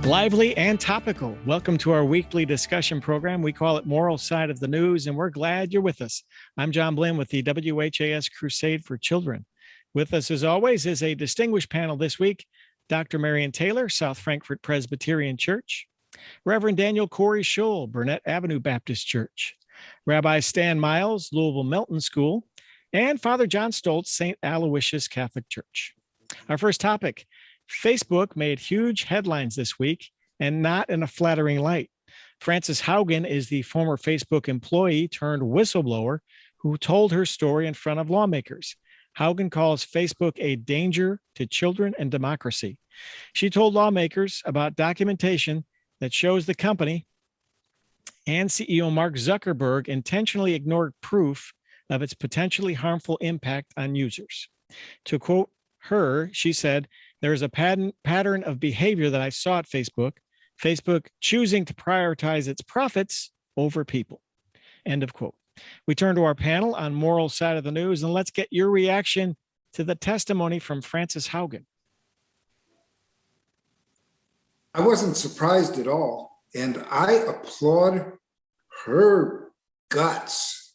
Lively and topical. Welcome to our weekly discussion program. We call it Moral Side of the News, and we're glad you're with us. I'm John Blinn with the WHAS Crusade for Children. With us, as always, is a distinguished panel this week. Dr. Marion Taylor, South Frankfort Presbyterian Church. Reverend Daniel Corey Scholl, Burnett Avenue Baptist Church. Rabbi Stan Miles, Louisville Melton School. And Father John Stoltz, St. Aloysius Catholic Church. Our first topic: Facebook made huge headlines this week, and not in a flattering light. Frances Haugen is the former Facebook employee turned whistleblower who told her story in front of lawmakers. Haugen calls Facebook a danger to children and democracy. She told lawmakers about documentation that shows the company and CEO Mark Zuckerberg intentionally ignored proof of its potentially harmful impact on users. To quote her, she said, "There is a pattern of behavior that I saw at Facebook choosing to prioritize its profits over people." End of quote. We turn to our panel on Moral Side of the News, and let's get your reaction to the testimony from Frances Haugen. I wasn't surprised at all, and I applaud her guts.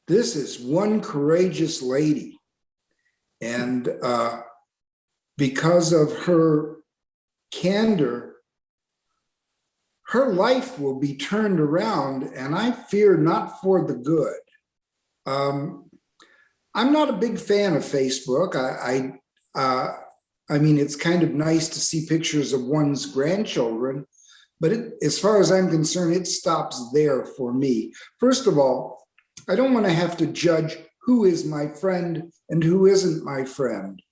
This is one courageous lady. And because of her candor, her life will be turned around, and I fear not for the good. I'm not a big fan of Facebook. I mean, it's kind of nice to see pictures of one's grandchildren, but as far as I'm concerned, it stops there for me. First of all, I don't want to have to judge who is my friend and who isn't my friend.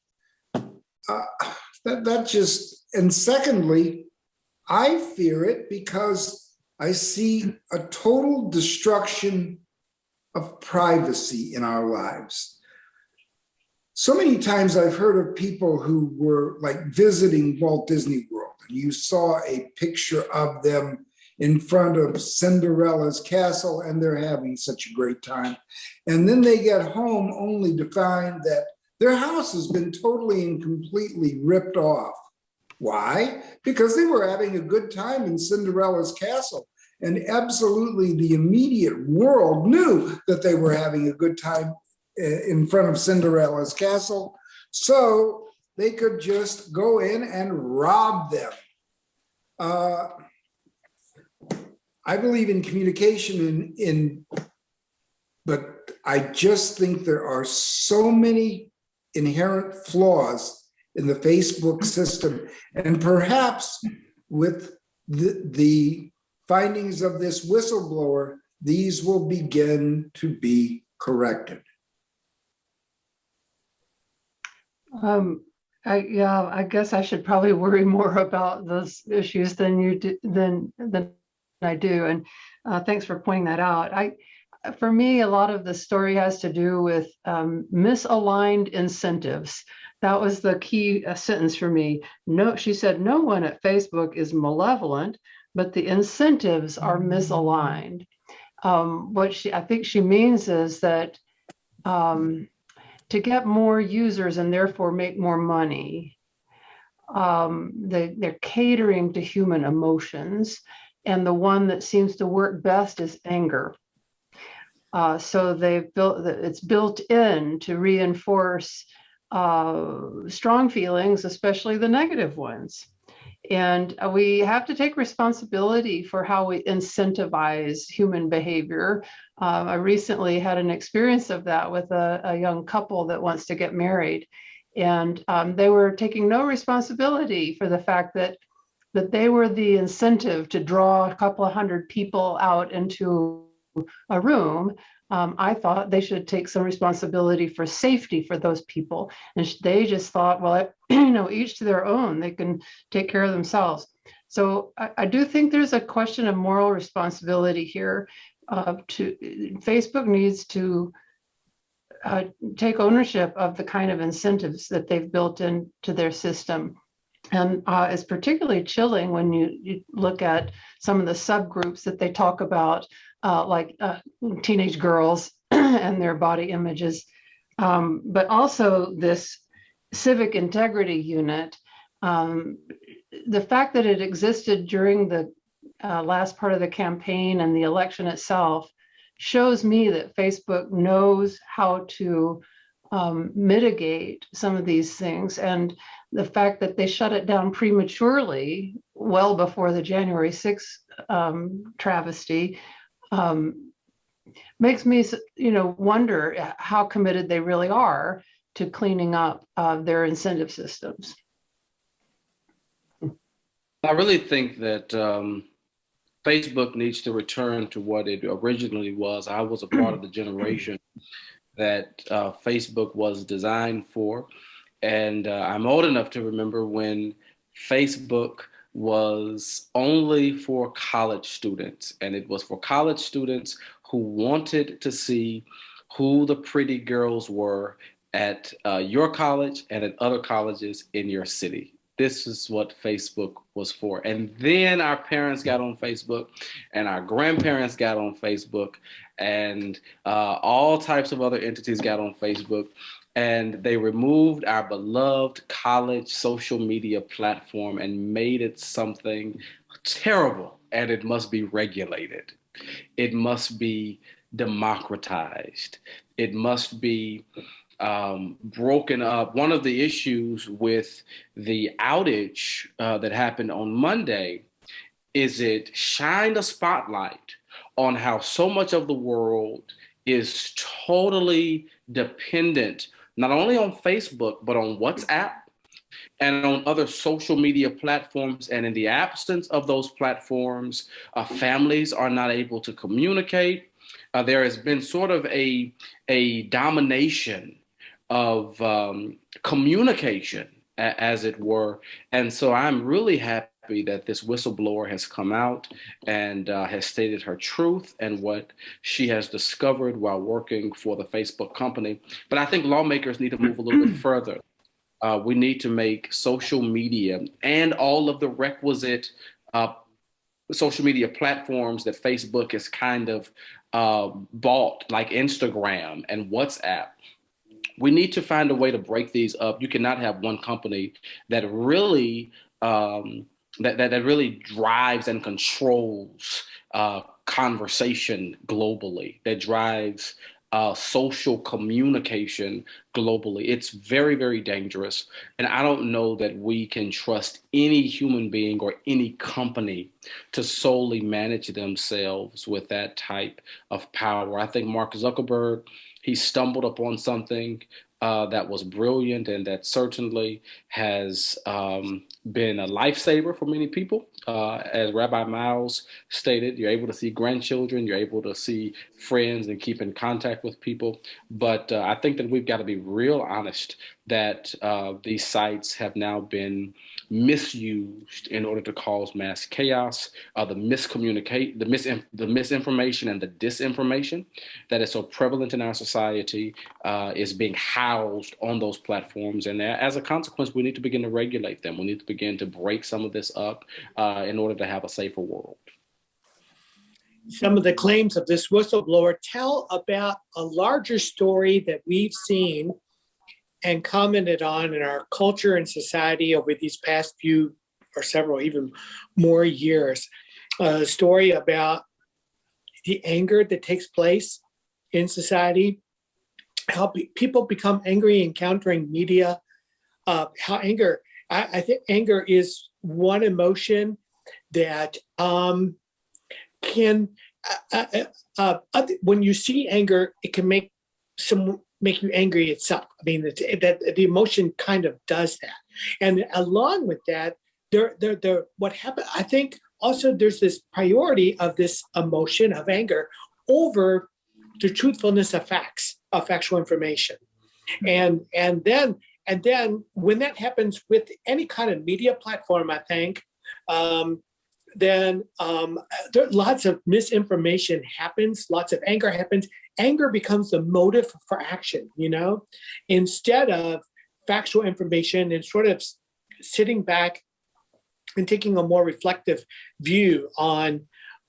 And secondly, I fear it because I see a total destruction of privacy in our lives. So many times I've heard of people who were like visiting Walt Disney World, and you saw a picture of them in front of Cinderella's castle, and they're having such a great time. And then they get home only to find that their house has been totally and completely ripped off. Why? Because they were having a good time in Cinderella's castle. And absolutely the immediate world knew that they were having a good time in front of Cinderella's castle. So they could just go in and rob them. I believe in communication, but I just think there are so many inherent flaws in the Facebook system. And perhaps with the findings of this whistleblower, these will begin to be corrected. I guess I should probably worry more about those issues than you do, than I do. And thanks for pointing that out. For me, a lot of the story has to do with misaligned incentives. That was the key sentence for me. No, she said, no one at Facebook is malevolent, but the incentives are misaligned. What I think she means is that to get more users and therefore make more money, they're catering to human emotions. And the one that seems to work best is anger. So it's built in to reinforce strong feelings, especially the negative ones. And we have to take responsibility for how we incentivize human behavior. I recently had an experience of that with a young couple that wants to get married. And they were taking no responsibility for the fact that they were the incentive to draw a couple of hundred people out into a room. I thought they should take some responsibility for safety for those people. And they just thought, well, each to their own, they can take care of themselves. So I do think there's a question of moral responsibility here. Facebook needs to take ownership of the kind of incentives that they've built into their system. And it's particularly chilling when you look at some of the subgroups that they talk about, like teenage girls and their body images, but also this civic integrity unit the fact that it existed during the last part of the campaign and the election itself shows me that Facebook knows how to mitigate some of these things. And the fact that they shut it down prematurely, well before the January 6th travesty, makes me, wonder how committed they really are to cleaning up their incentive systems. I really think that Facebook needs to return to what it originally was. I was a part of the generation that Facebook was designed for. And I'm old enough to remember when Facebook was only for college students. And it was for college students who wanted to see who the pretty girls were at your college and at other colleges in your city. This is what Facebook was for. And then our parents got on Facebook and our grandparents got on Facebook and all types of other entities got on Facebook. And they removed our beloved college social media platform and made it something terrible. And it must be regulated. It must be democratized. It must be broken up. One of the issues with the outage that happened on Monday is it shined a spotlight on how so much of the world is totally dependent, not only on Facebook, but on WhatsApp and on other social media platforms. And in the absence of those platforms, families are not able to communicate. There has been sort of a domination of communication, as it were. And so I'm really happy that this whistleblower has come out and has stated her truth and what she has discovered while working for the Facebook company. But I think lawmakers need to move a little bit further. We need to make social media and all of the requisite social media platforms that Facebook has kind of bought, like Instagram and WhatsApp. We need to find a way to break these up. You cannot have one company that really that really drives and controls conversation globally, that drives social communication globally. It's very, very dangerous. And I don't know that we can trust any human being or any company to solely manage themselves with that type of power. I think Mark Zuckerberg, he stumbled upon something that was brilliant and that certainly has been a lifesaver for many people. As Rabbi Miles stated, you're able to see grandchildren, you're able to see friends and keep in contact with people. But I think that we've got to be real honest that these sites have now been misused in order to cause mass chaos. The misinformation and the disinformation that is so prevalent in our society is being housed on those platforms. And as a consequence, we need to begin to regulate them. We need to begin to break some of this up in order to have a safer world. Some of the claims of this whistleblower tell about a larger story that we've seen and commented on in our culture and society over these past few or several, even more years. A story about the anger that takes place in society, how people become angry encountering media, how anger, I think anger is one emotion that can, when you see anger, it can make you angry itself. I mean, that the emotion kind of does that. And along with that, what happened, I think also there's this priority of this emotion of anger over the truthfulness of facts, of factual information. And then when that happens with any kind of media platform, I think, then there, lots of misinformation happens, lots of anger happens. Anger becomes the motive for action, instead of factual information and sort of sitting back and taking a more reflective view on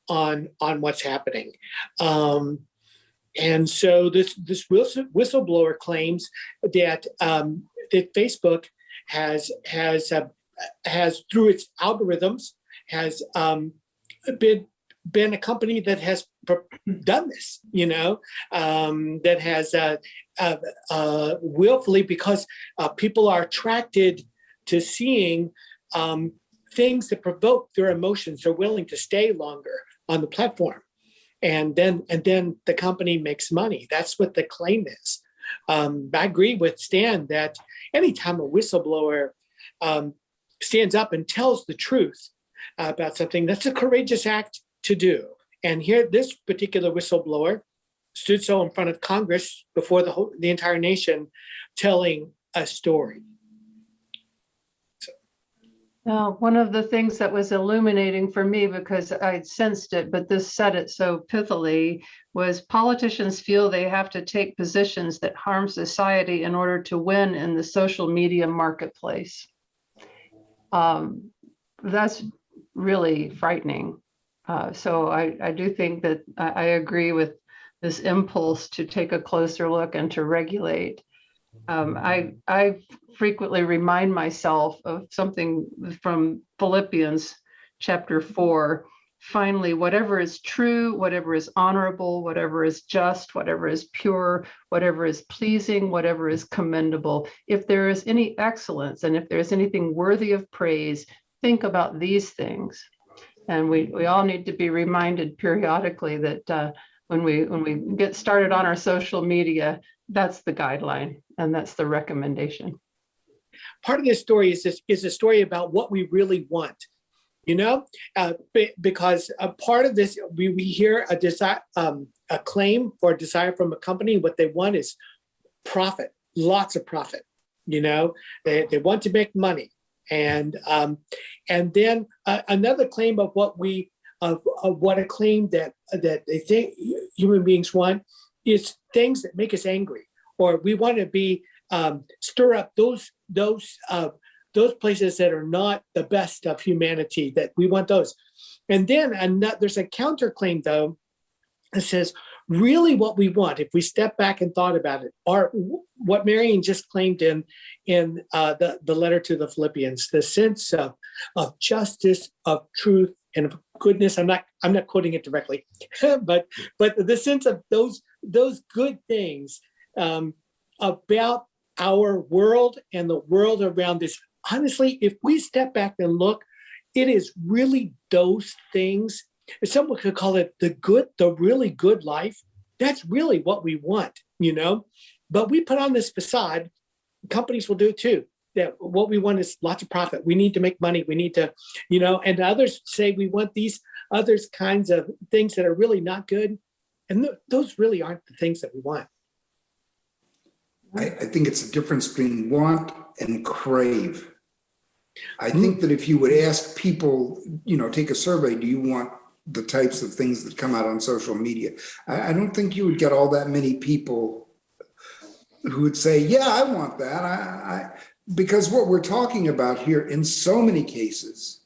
what's happening. And so this whistleblower claims that that Facebook has has through its algorithms has been a company that has done this, that has willfully, because people are attracted to seeing things that provoke their emotions. They're willing to stay longer on the platform, and then the company makes money. That's what the claim is. I agree with Stan that anytime a whistleblower stands up and tells the truth about something, that's a courageous act to do. And here, this particular whistleblower stood so in front of Congress before the entire nation, telling a story. Now, one of the things that was illuminating for me, because I'd sensed it, but this said it so pithily, was politicians feel they have to take positions that harm society in order to win in the social media marketplace. That's really frightening. So I do think that I agree with this impulse to take a closer look and to regulate. I frequently remind myself of something from Philippians chapter 4. Finally, whatever is true, whatever is honorable, whatever is just, whatever is pure, whatever is pleasing, whatever is commendable, if there is any excellence and if there is anything worthy of praise, think about these things. And we all need to be reminded periodically that when we get started on our social media, that's the guideline and that's the recommendation. Part of this story is a story about what we really want, because a part of this, we hear a desire, a claim or a desire from a company. What they want is profit, lots of profit. They want to make money. And then another claim of what a claim that they think human beings want is things that make us angry, or we want to be stir up those places that are not the best of humanity. That we want those. And then there's a counterclaim though that says really what we want, if we step back and thought about it, are what Marion just claimed in the letter to the Philippians, the sense of justice, of truth, and of goodness. I'm not quoting it directly, but the sense of those good things about our world and the world around us. Honestly, if we step back and look, it is really those things. Someone could call it the really good life. That's really what we want, But we put on this facade. Companies will do it too. That what we want is lots of profit. We need to make money. We need to, and others say we want these other kinds of things that are really not good. And those really aren't the things that we want. I think it's a difference between want and crave. I think that if you would ask people, take a survey, do you want the types of things that come out on social media? I don't think you would get all that many people who would say, yeah, I want that. Because what we're talking about here in so many cases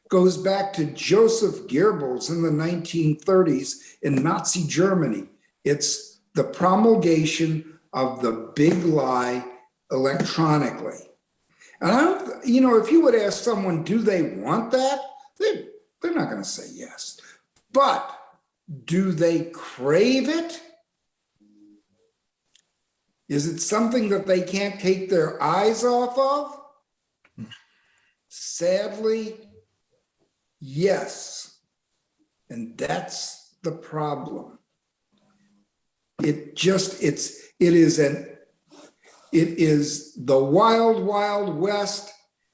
goes back to Joseph Goebbels in the 1930s in Nazi Germany. It's the promulgation of the big lie electronically. And if you would ask someone, do they want that? They're not going to say yes. But do they crave it? Is it something that they can't take their eyes off of? Sadly, yes. And that's the problem. It is the wild, wild west,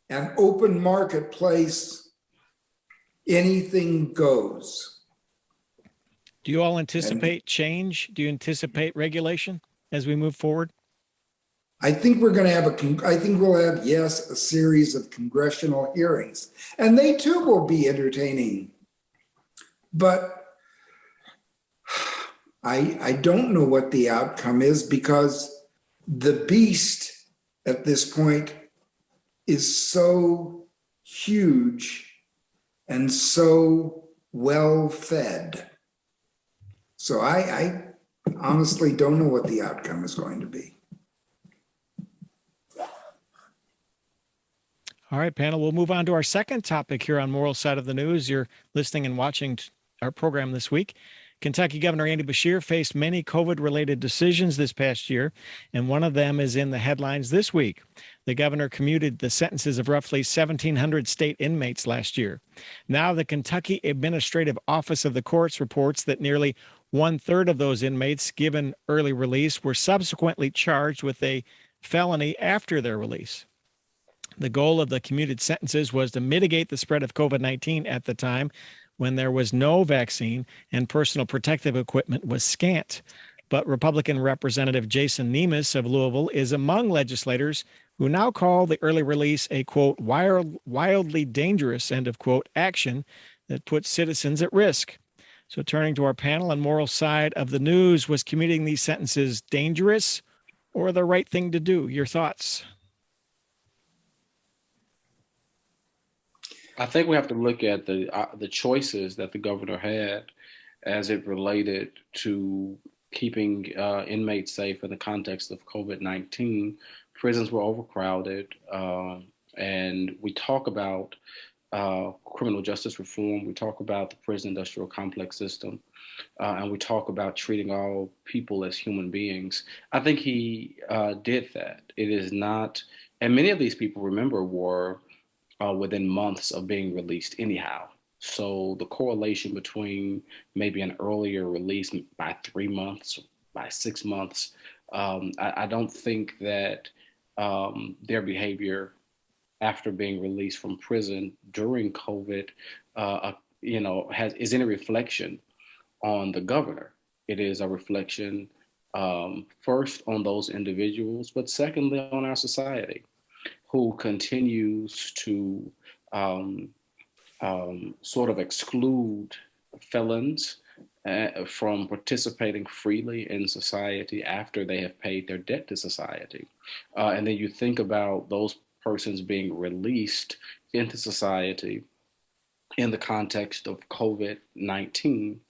an open marketplace. Anything goes. Do you all anticipate change? Do you anticipate regulation as we move forward? I think we're going to I think we'll have, yes, a series of congressional hearings, and they too will be entertaining. But I don't know what the outcome is, because the beast at this point is so huge and so well fed. So I honestly don't know what the outcome is going to be. All right, panel, we'll move on to our second topic here on Moral Side of the News. You're listening and watching our program this week. Kentucky Governor Andy Beshear faced many COVID-related decisions this past year, and one of them is in the headlines this week. The governor commuted the sentences of roughly 1,700 state inmates last year. Now, the Kentucky Administrative Office of the Courts reports that nearly 1/3 of those inmates given early release were subsequently charged with a felony after their release. The goal of the commuted sentences was to mitigate the spread of COVID-19 at the time when there was no vaccine and personal protective equipment was scant. But Republican Representative Jason Nemes of Louisville is among legislators who now call the early release a, quote, wildly dangerous, end of quote, action that puts citizens at risk. So turning to our panel on Moral Side of the News, was commuting these sentences dangerous or the right thing to do? Your thoughts? I think we have to look at the choices that the governor had as it related to keeping inmates safe in the context of COVID-19. Prisons were overcrowded, and we talk about criminal justice reform. We talk about the prison industrial complex system, and we talk about treating all people as human beings. I think he did that. It is not, and many of these people, remember, were within months of being released anyhow. So the correlation between maybe an earlier release by 3 months, by 6 months, I don't think that their behavior after being released from prison during COVID, is any reflection on the governor. It is a reflection first on those individuals, but secondly on our society, who continues to sort of exclude felons from participating freely in society after they have paid their debt to society. And then you think about those persons being released into society in the context of COVID-19.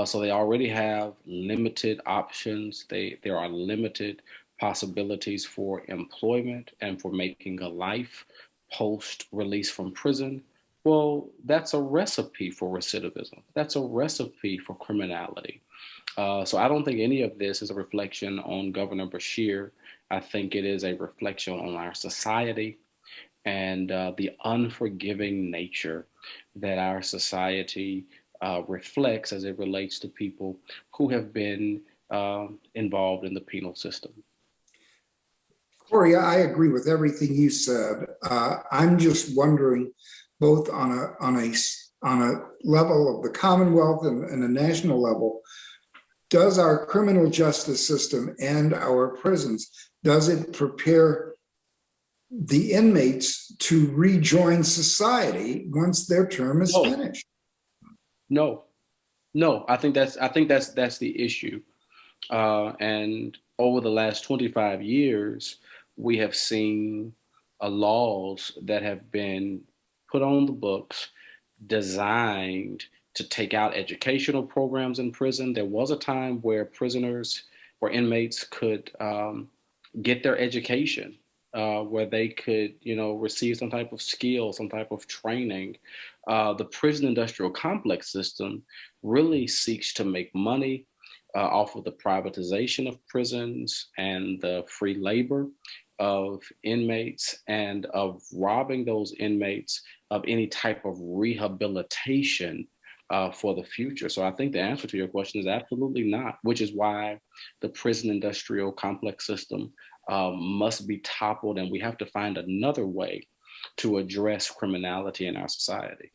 So they already have limited options. There are limited possibilities for employment and for making a life post-release from prison. Well, that's a recipe for recidivism. That's a recipe for criminality. So I don't think any of this is a reflection on Governor Beshear. I think it is a reflection on our society and the unforgiving nature that our society reflects as it relates to people who have been involved in the penal system. Corey, I agree with everything you said. I'm just wondering, both on a level of the Commonwealth and a national level, does our criminal justice system and our prisons, does it prepare the inmates to rejoin society once their term is finished? No, I think that's the issue. And over the last 25 years, we have seen laws that have been put on the books designed to take out educational programs in prison. There was a time where inmates could get their education, where they could, receive some type of skill, some type of training. The prison industrial complex system really seeks to make money off of the privatization of prisons and the free labor of inmates and of robbing those inmates of any type of rehabilitation for the future. So I think the answer to your question is absolutely not, which is why the prison industrial complex system must be toppled, and we have to find another way to address criminality in our society.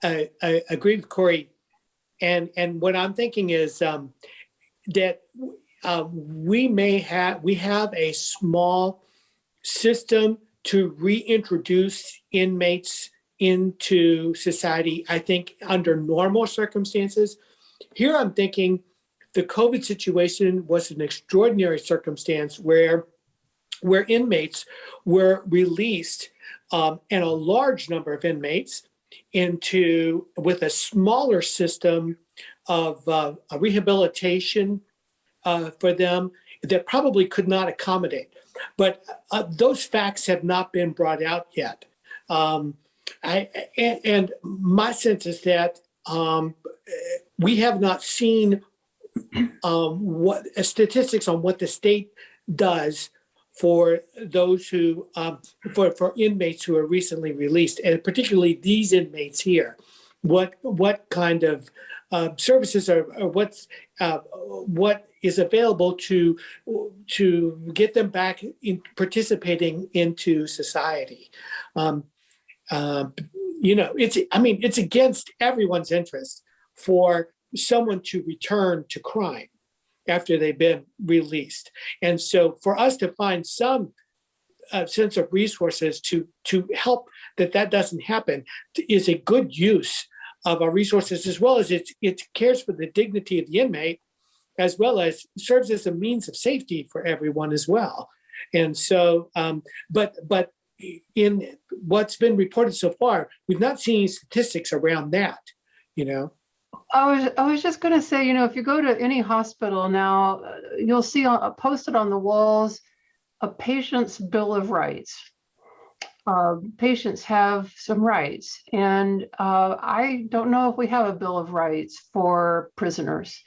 I agree with Corey. And what I'm thinking is that we have a small system to reintroduce inmates into society, I think, under normal circumstances. Here I'm thinking the COVID situation was an extraordinary circumstance where inmates were released, and a large number of inmates with a smaller system of rehabilitation for them that probably could not accommodate. But those facts have not been brought out yet. And my sense is that we have not seen what statistics on what the state does for those who for inmates who are recently released, and particularly these inmates here. What kind of services are what is available to get them back in participating into society. It's against everyone's interest for someone to return to crime after they've been released. And so for us to find some sense of resources to help that doesn't happen is a good use of our resources, as well as it cares for the dignity of the inmate, as well as serves as a means of safety for everyone as well. And so, but in what's been reported so far, we've not seen statistics around that, I was just going to say, if you go to any hospital now, you'll see posted on the walls a patient's bill of rights. Patients have some rights, and I don't know if we have a bill of rights for prisoners,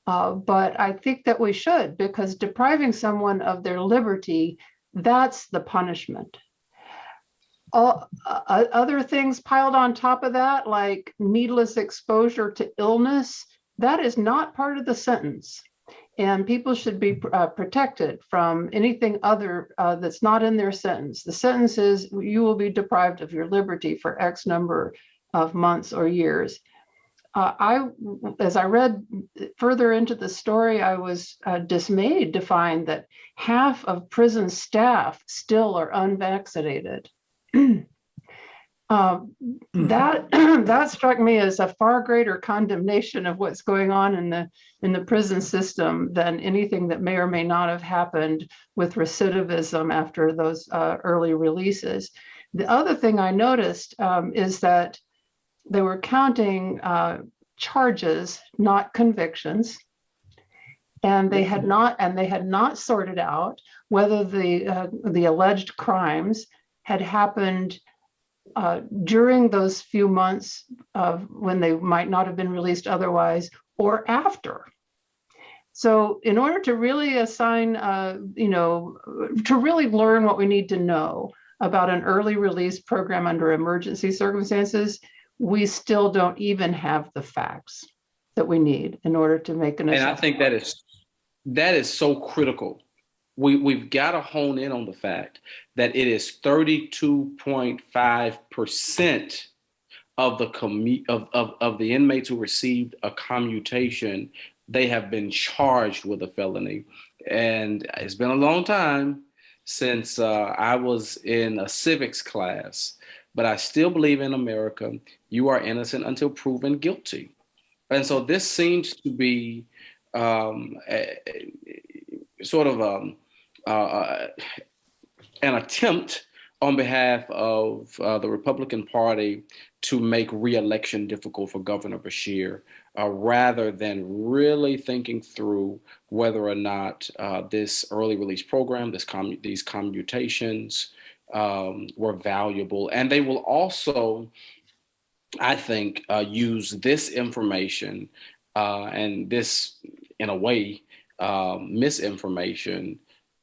but I think that we should, because depriving someone of their liberty, that's the punishment. All other things piled on top of that, like needless exposure to illness, that is not part of the sentence. And people should be protected from anything other that's not in their sentence. The sentence is you will be deprived of your liberty for X number of months or years. As I read further into the story, I was dismayed to find that half of prison staff still are unvaccinated. That struck me as a far greater condemnation of what's going on in the prison system than anything that may or may not have happened with recidivism after those early releases. The other thing I noticed is that they were counting charges, not convictions, and they had not sorted out whether the alleged crimes had happened during those few months of when they might not have been released otherwise, or after. So in order to really assign, to really learn what we need to know about an early release program under emergency circumstances, we still don't even have the facts that we need in order to make an assessment. And I think that is so critical. We've got to hone in on the fact that it is 32.5% of the inmates who received a commutation, they have been charged with a felony. And it's been a long time since I was in a civics class, but I still believe in America, you are innocent until proven guilty. And so this seems to be an attempt on behalf of the Republican Party to make re-election difficult for Governor Beshear, rather than really thinking through whether or not this early release program, these commutations were valuable. And they will also, I think, use this information and this, in a way, misinformation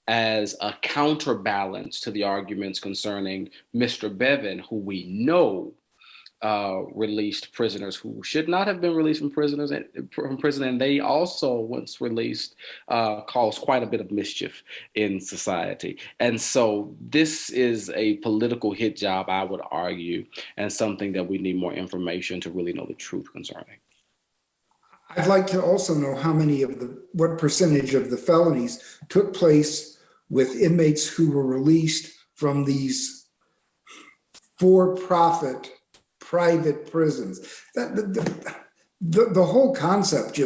as a counterbalance to the arguments concerning Mr. Bevin, who we know released prisoners who should not have been released from prison, and they also, once released, caused quite a bit of mischief in society. And so this is a political hit job, I would argue, and something that we need more information to really know the truth concerning. I'd like to also know what percentage of the felonies took place with inmates who were released from these for-profit private prisons. The whole concept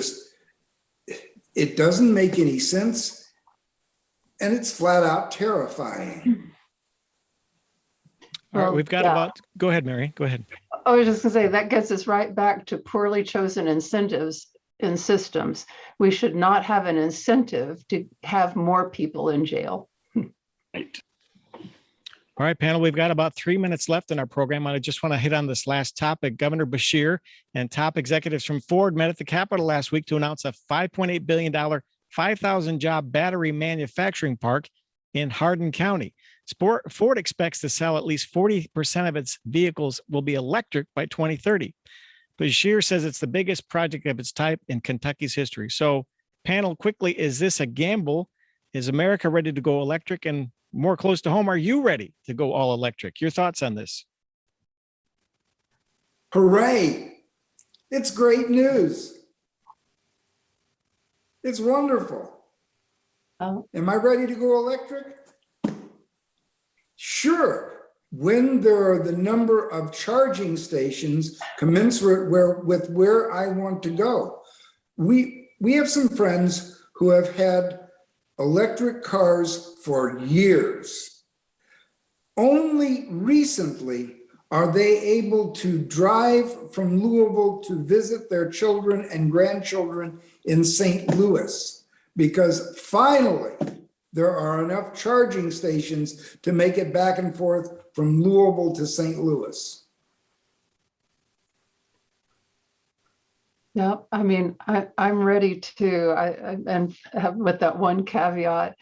it doesn't make any sense, and it's flat out terrifying. All right, we've got go ahead, Mary, go ahead. I was just gonna say, that gets us right back to poorly chosen incentives in systems. We should not have an incentive to have more people in jail. Right. All right, panel, we've got about 3 minutes left in our program. I just want to hit on this last topic. Governor Beshear and top executives from Ford met at the Capitol last week to announce a $5.8 billion, 5,000 job battery manufacturing park in Hardin County. Ford expects to sell at least 40% of its vehicles will be electric by 2030. Beshear says it's the biggest project of its type in Kentucky's history. So, panel, quickly, is this a gamble? Is America ready to go electric? And more close to home, are you ready to go all electric? Your thoughts on this? Hooray. It's great news. It's wonderful. Oh. Am I ready to go electric? Sure. When there are the number of charging stations commensurate with where I want to go. We have some friends who have had electric cars for years. Only recently are they able to drive from Louisville to visit their children and grandchildren in St. Louis, because finally there are enough charging stations to make it back and forth from Louisville to St. Louis. Yeah, I mean, I'm ready to, and with that one caveat,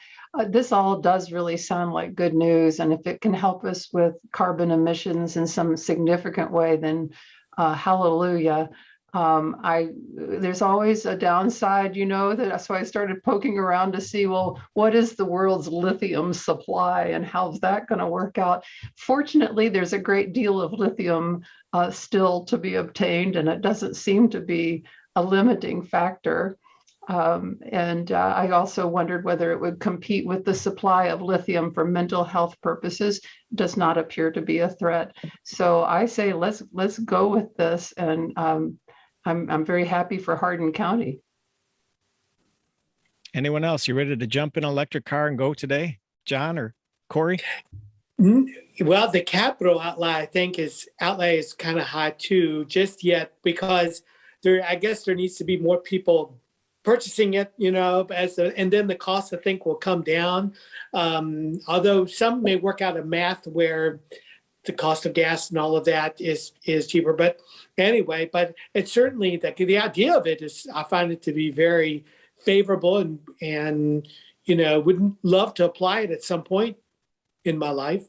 this all does really sound like good news. And if it can help us with carbon emissions in some significant way, then hallelujah. There's always a downside, that's why I started poking around to see, well, what is the world's lithium supply and how's that going to work out? Fortunately, there's a great deal of lithium still to be obtained, and it doesn't seem to be a limiting factor. I also wondered whether it would compete with the supply of lithium for mental health purposes. Does not appear to be a threat. So I say let's go with this, and I'm very happy for Hardin County. Anyone else? You ready to jump in an electric car and go today, John or Corey? Well, the capital outlay, I think, is kind of high too, just yet, because I guess there needs to be more people purchasing it, and then the cost, I think, will come down. Although some may work out a math where the cost of gas and all of that is cheaper. But anyway, but it's certainly the idea of it is, I find it to be very favorable, and would love to apply it at some point in my life.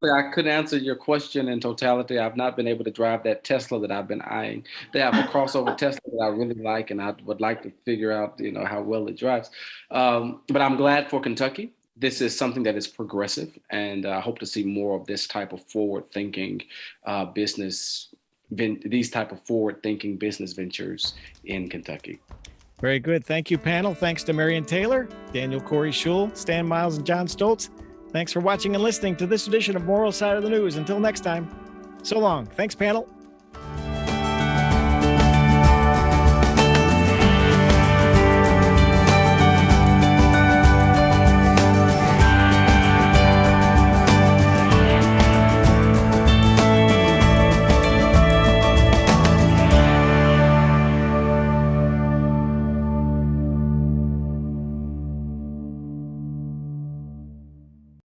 I couldn't answer your question in totality. I've not been able to drive that Tesla that I've been eyeing. They have a crossover Tesla that I really like, and I would like to figure out, how well it drives. But I'm glad for Kentucky. This is something that is progressive, and I hope to see more of this type of forward-thinking these type of forward-thinking business ventures in Kentucky. Very good. Thank you, panel. Thanks to Marion Taylor, Daniel Corey Schul, Stan Miles, and John Stoltz. Thanks for watching and listening to this edition of Moral Side of the News. Until next time, so long. Thanks, panel.